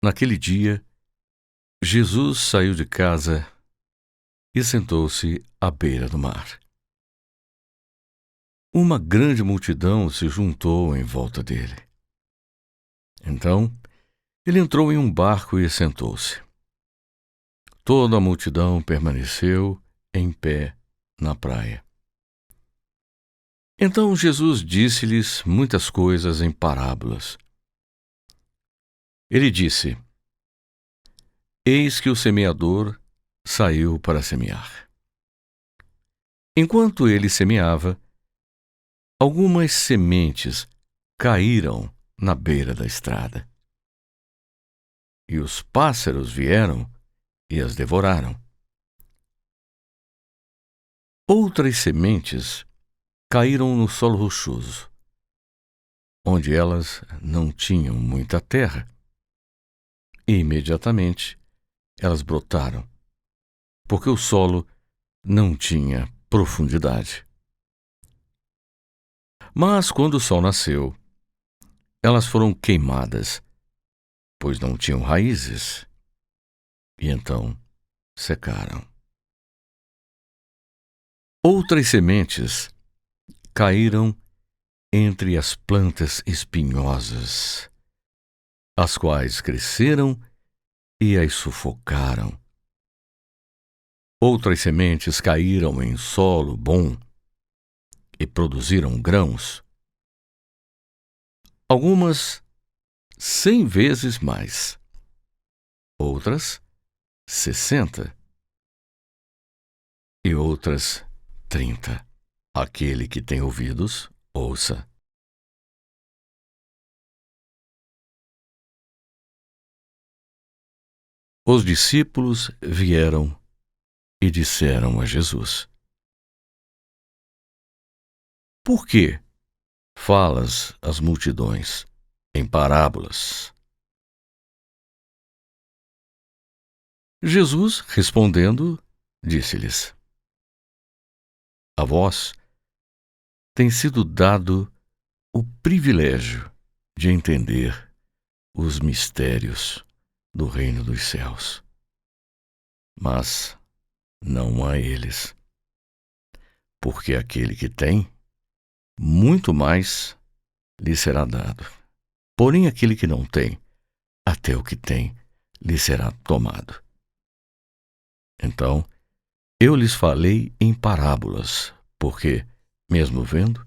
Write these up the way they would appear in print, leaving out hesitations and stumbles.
Naquele dia, Jesus saiu de casa e sentou-se à beira do mar. Uma grande multidão se juntou em volta dele. Então, ele entrou em um barco e sentou-se. Toda a multidão permaneceu em pé na praia. Então Jesus disse-lhes muitas coisas em parábolas. Ele disse: Eis que o semeador saiu para semear. Enquanto ele semeava, algumas sementes caíram na beira da estrada. E os pássaros vieram e as devoraram. Outras sementes caíram no solo rochoso, onde elas não tinham muita terra. E imediatamente elas brotaram, porque o solo não tinha profundidade. Mas quando o sol nasceu, elas foram queimadas, pois não tinham raízes, e então secaram. Outras sementes caíram entre as plantas espinhosas, as quais cresceram e as sufocaram. Outras sementes caíram em solo bom e produziram grãos, algumas 100 vezes mais, outras 60 e outras 30. Aquele que tem ouvidos, ouça. Os discípulos vieram e disseram a Jesus: Por que falas às multidões em parábolas? Jesus, respondendo, disse-lhes: A vós tem sido dado o privilégio de entender os mistérios do reino dos céus. Mas não a eles, porque aquele que tem, muito mais lhe será dado. Porém, aquele que não tem, até o que tem lhe será tomado. Então, eu lhes falei em parábolas, porque, mesmo vendo,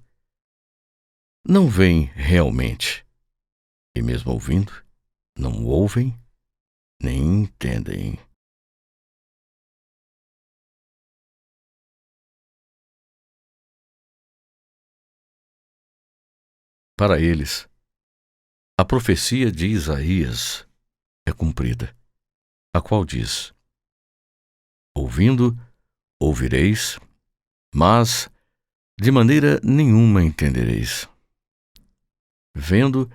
não veem realmente, e mesmo ouvindo, não ouvem nem entendem. Para eles, a profecia de Isaías é cumprida, a qual diz: Ouvindo, ouvireis, mas de maneira nenhuma entendereis. Vendo,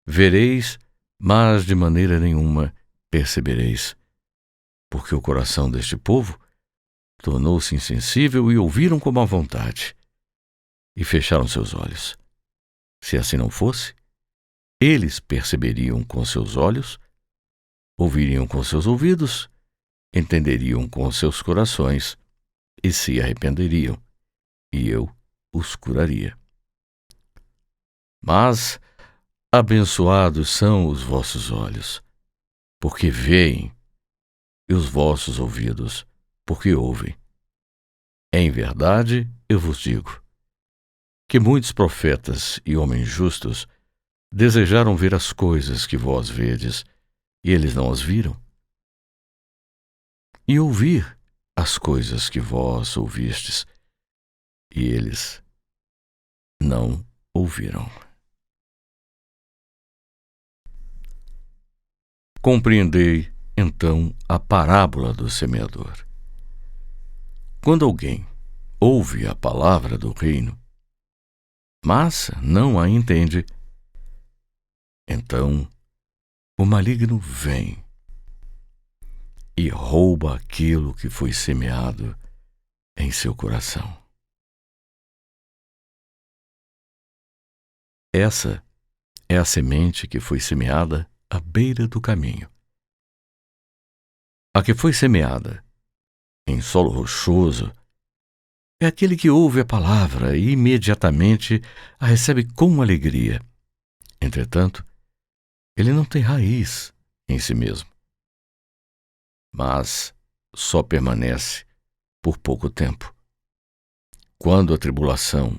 vereis, mas de maneira nenhuma percebereis. Porque o coração deste povo tornou-se insensível e ouviram como à vontade, e fecharam seus olhos. Se assim não fosse, eles perceberiam com seus olhos, ouviriam com seus ouvidos, entenderiam com seus corações e se arrependeriam, e eu os curaria. Mas abençoados são os vossos olhos, porque veem, e os vossos ouvidos, porque ouvem. Em verdade, eu vos digo, que muitos profetas e homens justos desejaram ver as coisas que vós vedes, e eles não as viram, e ouvir as coisas que vós ouvistes, e eles não ouviram. Compreendei, então, a parábola do semeador. Quando alguém ouve a palavra do reino, mas não a entende, então o maligno vem e rouba aquilo que foi semeado em seu coração. Essa é a semente que foi semeada à beira do caminho. A que foi semeada em solo rochoso é aquele que ouve a palavra e imediatamente a recebe com alegria. Entretanto, ele não tem raiz em si mesmo, mas só permanece por pouco tempo. Quando a tribulação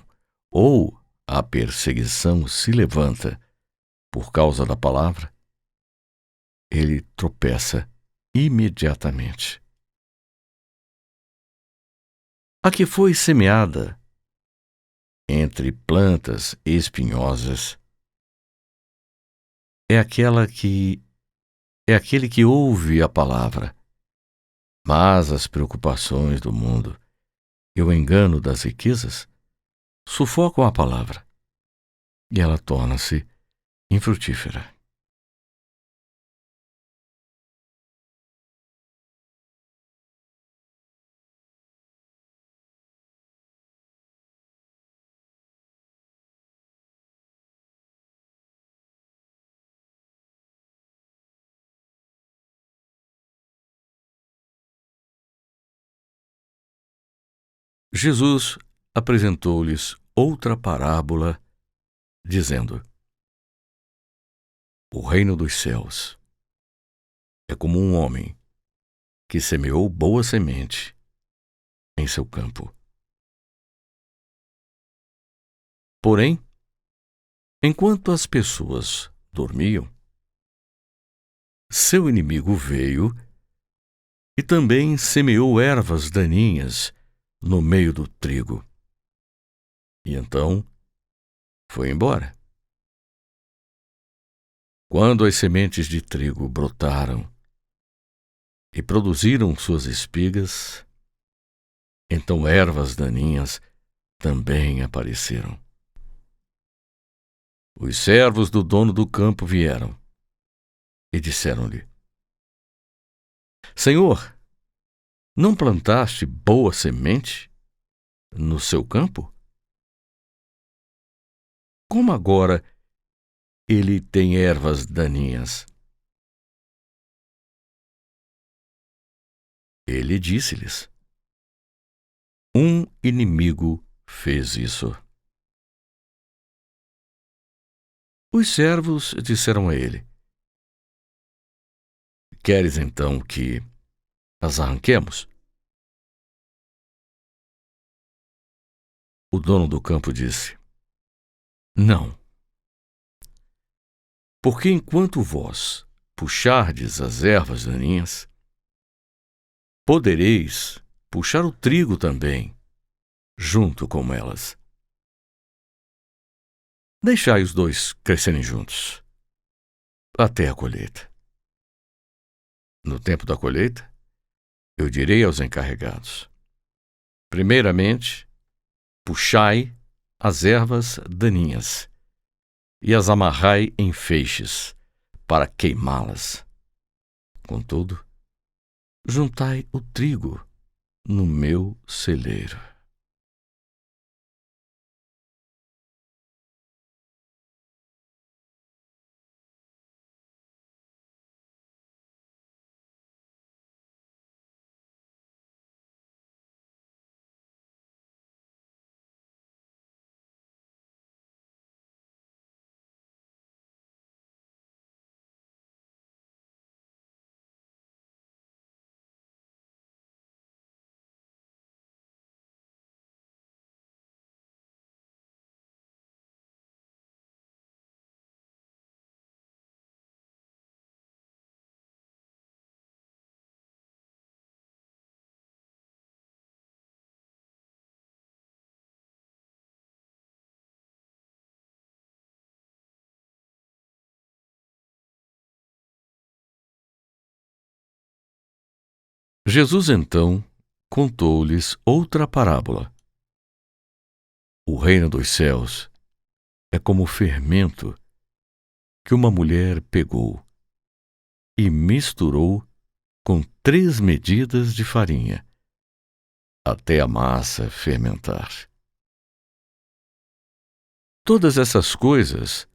ou a perseguição se levanta por causa da palavra, ele tropeça imediatamente. A que foi semeada entre plantas espinhosas é aquele que ouve a palavra, mas as preocupações do mundo e o engano das riquezas sufocam a palavra e ela torna-se infrutífera. Jesus apresentou-lhes outra parábola, dizendo: O reino dos céus é como um homem que semeou boa semente em seu campo. Porém, enquanto as pessoas dormiam, seu inimigo veio e também semeou ervas daninhas no meio do trigo. E então foi embora. Quando as sementes de trigo brotaram e produziram suas espigas, então ervas daninhas também apareceram. Os servos do dono do campo vieram e disseram-lhe: Senhor, não plantaste boa semente no seu campo? Como agora ele tem ervas daninhas? Ele disse-lhes: Um inimigo fez isso. Os servos disseram a ele: Queres então que as arranquemos? O dono do campo disse: Não, porque enquanto vós puxardes as ervas daninhas, podereis puxar o trigo também, junto com elas. Deixai os dois crescerem juntos, até a colheita. No tempo da colheita, eu direi aos encarregados: primeiramente, puxai as ervas daninhas e as amarrai em feixes para queimá-las. Contudo, juntai o trigo no meu celeiro. Jesus então contou-lhes outra parábola. O reino dos céus é como o fermento que uma mulher pegou e misturou com 3 medidas de farinha, até a massa fermentar. Todas essas coisas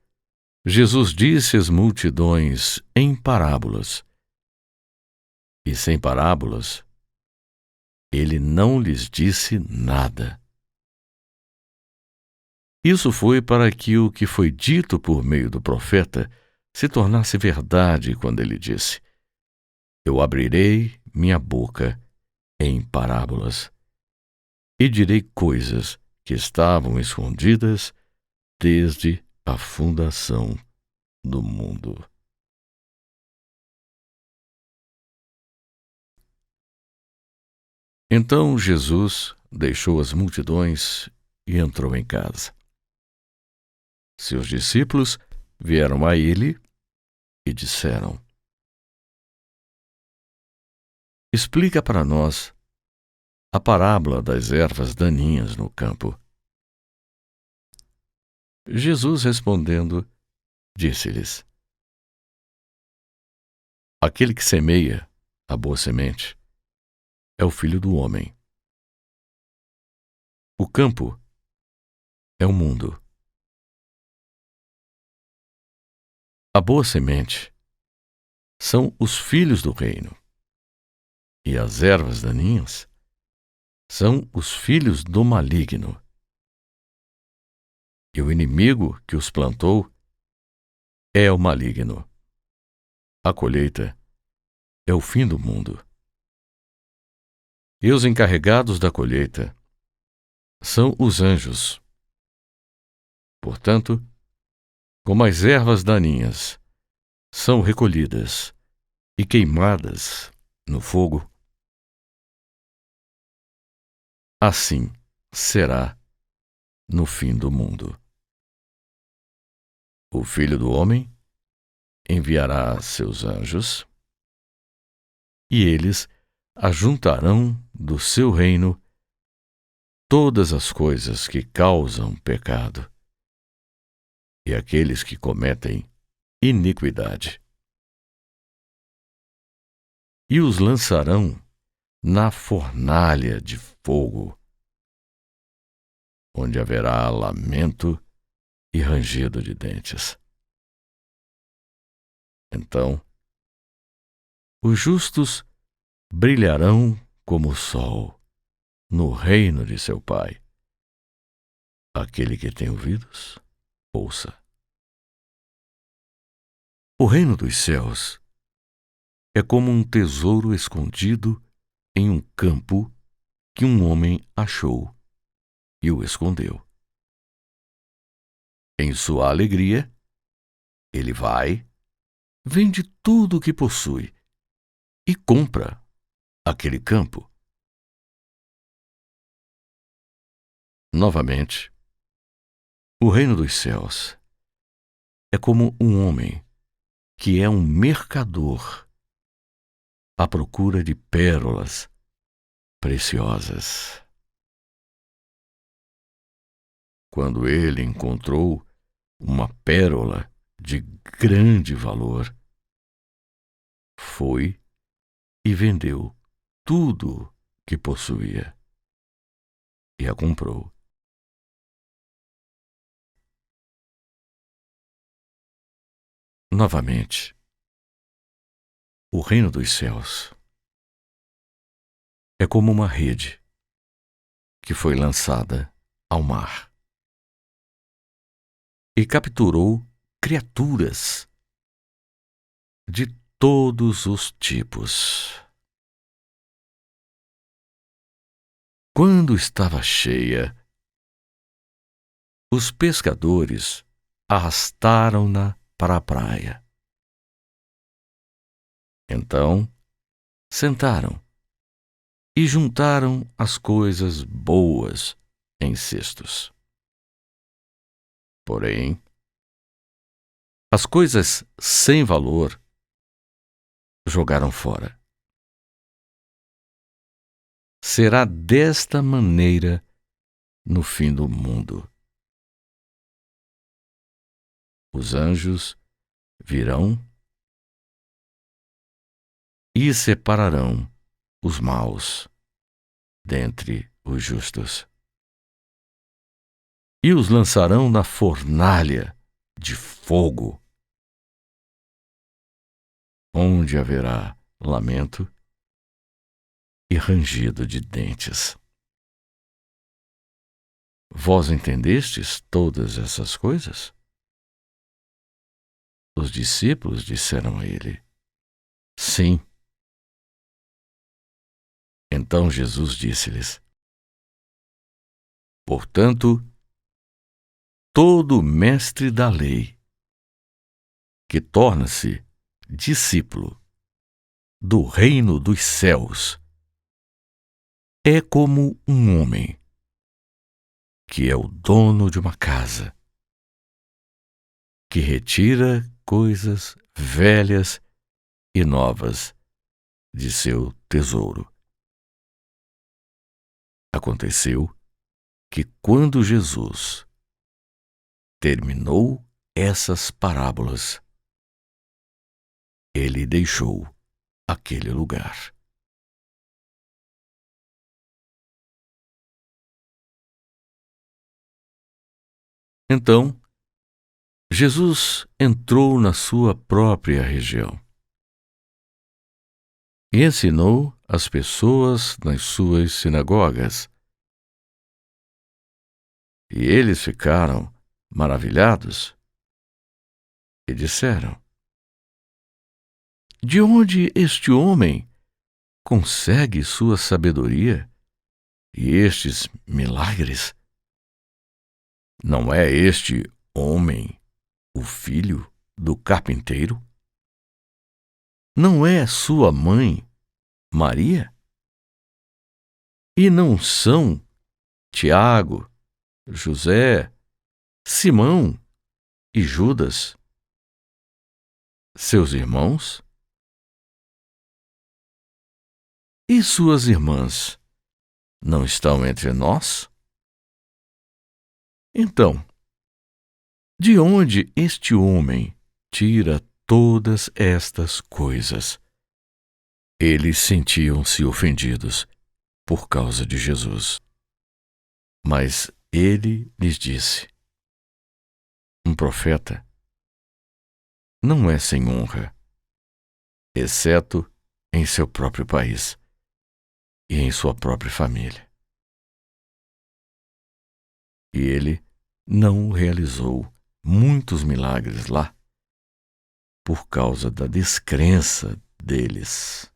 Jesus disse às multidões em parábolas, e sem parábolas, ele não lhes disse nada. Isso foi para que o que foi dito por meio do profeta se tornasse verdade quando ele disse: Eu abrirei minha boca em parábolas e direi coisas que estavam escondidas desde a fundação do mundo. Então Jesus deixou as multidões e entrou em casa. Seus discípulos vieram a ele e disseram: Explica para nós a parábola das ervas daninhas no campo. Jesus, respondendo, disse-lhes: Aquele que semeia a boa semente é o Filho do homem. O campo é o mundo. A boa semente são os filhos do reino, e as ervas daninhas são os filhos do maligno. E o inimigo que os plantou é o maligno. A colheita é o fim do mundo. E os encarregados da colheita são os anjos. Portanto, como as ervas daninhas são recolhidas e queimadas no fogo, assim será no fim do mundo. O Filho do Homem enviará seus anjos, e eles ajuntarão do seu reino todas as coisas que causam pecado e aqueles que cometem iniquidade, e os lançarão na fornalha de fogo, onde haverá lamento e rangido de dentes. Então, os justos brilharão como o sol no reino de seu Pai. Aquele que tem ouvidos, ouça. O reino dos céus é como um tesouro escondido em um campo que um homem achou e o escondeu. Em sua alegria, ele vai, vende tudo o que possui e compra aquele campo. Novamente, o reino dos céus é como um homem que é um mercador à procura de pérolas preciosas. Quando ele encontrou uma pérola de grande valor, foi e vendeu tudo que possuía e a comprou. Novamente, o reino dos céus é como uma rede que foi lançada ao mar e capturou criaturas de todos os tipos. Quando estava cheia, os pescadores arrastaram-na para a praia. Então, sentaram e juntaram as coisas boas em cestos. Porém, as coisas sem valor jogaram fora. Será desta maneira no fim do mundo. Os anjos virão e separarão os maus dentre os justos, e os lançarão na fornalha de fogo, onde haverá lamento e rangido de dentes. Vós entendestes todas essas coisas? Os discípulos disseram a ele: Sim. Então Jesus disse-lhes: Portanto, todo mestre da lei que torna-se discípulo do reino dos céus é como um homem que é o dono de uma casa, que retira coisas velhas e novas de seu tesouro. Aconteceu que, quando Jesus terminou essas parábolas, ele deixou aquele lugar. Então, Jesus entrou na sua própria região e ensinou as pessoas nas suas sinagogas. E eles ficaram maravilhados e disseram: De onde este homem consegue sua sabedoria e estes milagres? Não é este homem o filho do carpinteiro? Não é sua mãe Maria? E não são Tiago, José, Simão e Judas, seus irmãos? E suas irmãs não estão entre nós? Então, de onde este homem tira todas estas coisas? Eles sentiam-se ofendidos por causa de Jesus. Mas ele lhes disse: Um profeta não é sem honra, exceto em seu próprio país e em sua própria família. E ele não realizou muitos milagres lá por causa da descrença deles.